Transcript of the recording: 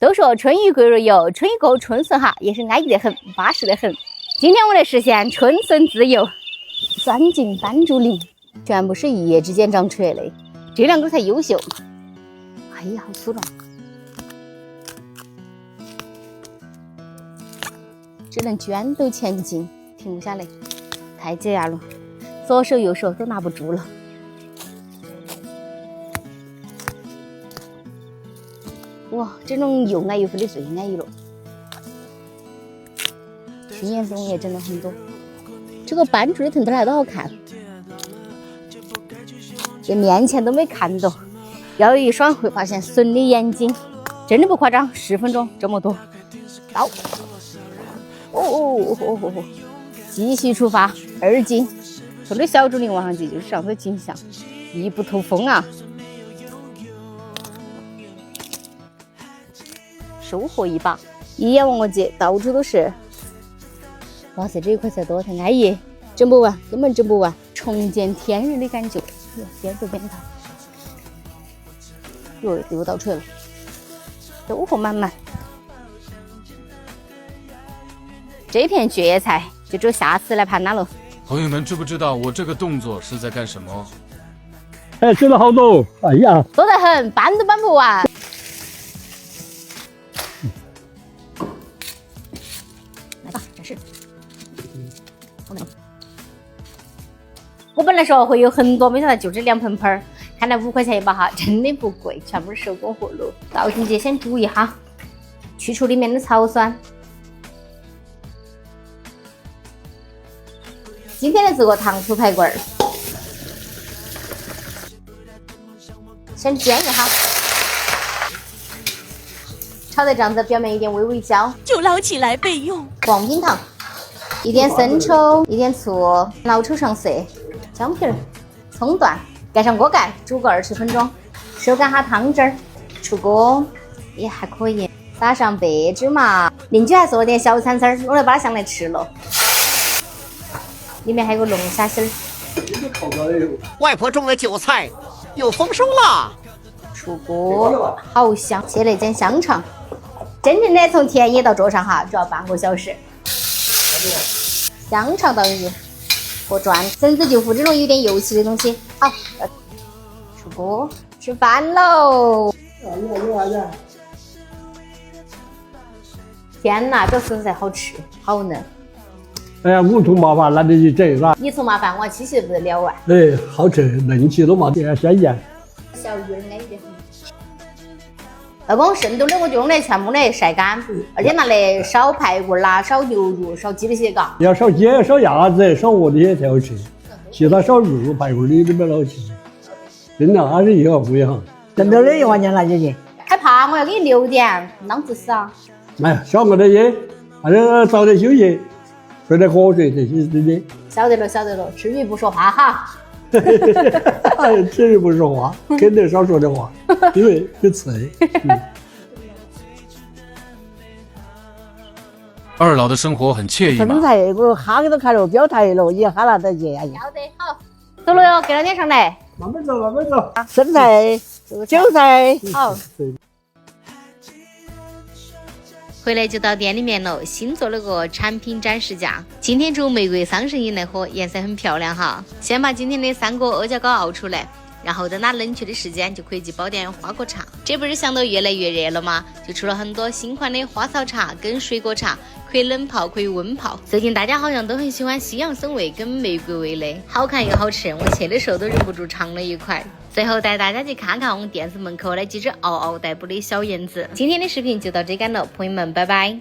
都说春雨贵如油，春雨过春笋哈也是安逸得很，巴适得很。今天我来实现春笋自由，钻进斑竹林，全部是一夜之间长出来的，这两个才优秀。哎呀，好粗壮！只能卷斗前进，停不下来，太解压了，左手右手都拿不住了。哇，这种又矮又肥的最安逸了。新颜色也整了很多，这个斑竹的藤条来都好看，这面前都没看到。要一双会发现笋的眼睛，真的不夸张，10分钟这么多。到，继续出发，2斤。从这小竹林往上去就是上头景象，一不透风啊！收获一把，一眼望过去，到处都是。哇塞，这一块才多，才安逸，整不完，根本整不完，重见天日的感觉。边走边逃，又倒出来了，收获满满。这片蕨叶菜就只有下次来盘它了。朋友们，知不知道我这个动作是在干什么？哎，吃了好多，哎呀，多得很，搬都搬不完。来吧，展示。我本来说会有很多，没想到就这2盆盆儿，看来5块钱一把哈，真的不贵，全部是手工活路。倒进去先煮一下，去除里面的草酸。今天的这个糖醋排骨儿，先煎一下，炒得这样子，表面有点微微焦，就捞起来备用。黄冰糖，一点生抽，一点醋，老抽上色，姜皮儿，葱段，盖上锅盖，煮个20分钟，收干下汤汁儿，出锅也还可以，撒上白芝麻，邻居还做了点小铲铲，我来把它上来吃了。里面还有个龙虾心儿。外婆种的韭菜又丰收了。出锅，好香！切了件香肠，真正的从田野到桌上哈，只要半个小时。香肠倒进去，锅转，绳子就附这种有点油漆的东西。好，出锅，吃饭喽！天哪，这笋菜好吃，好嫩。哎呀，我从麻烦懒得去整啦。你从麻烦，我7喜不得了啊！哎，好吃，嫩起都嘛点鲜艳。小鱼儿安逸得很。老公，剩多的我就用来全部来晒干，而且拿来烧排骨啦、烧牛肉、烧鸡那些嘎。要烧鸡、烧鸭子、烧鹅那些才好吃，其他烧肉、排骨的没老吃。真的，还是一行不一行。挣到的1块钱了，姐姐。害怕我要给你留点，啷子死啊！哎，少我点些，还是早点休息，喝点喝水这些真的。晓得了，吃鱼不说话哈。吃鱼不说话，肯定少说点话，因为很刺激。二老的生活很惬意嘛。身材我哈给都看了，表态了，也哈了得接呀。晓得好，走了哟，给了点上来。慢慢走，慢慢走。生菜、韭菜，好。回来就到店里面了，新做了个产品展示架。今天种玫瑰桑葚饮来喝，颜色很漂亮哈。先把今天的3个阿胶糕熬出来，然后等它冷却的时间，就可以去煲点花果茶。这不是想到越来越热了吗？就出了很多新款的花草茶跟水果茶，可以冷泡，可以温泡。最近大家好像都很喜欢西洋参味跟玫瑰味的，好看又好吃。我切的时候都忍不住尝了一块。最后带大家去看看我们店子门口的几只嗷嗷待哺的小燕子。今天的视频就到这干了，朋友们，拜拜。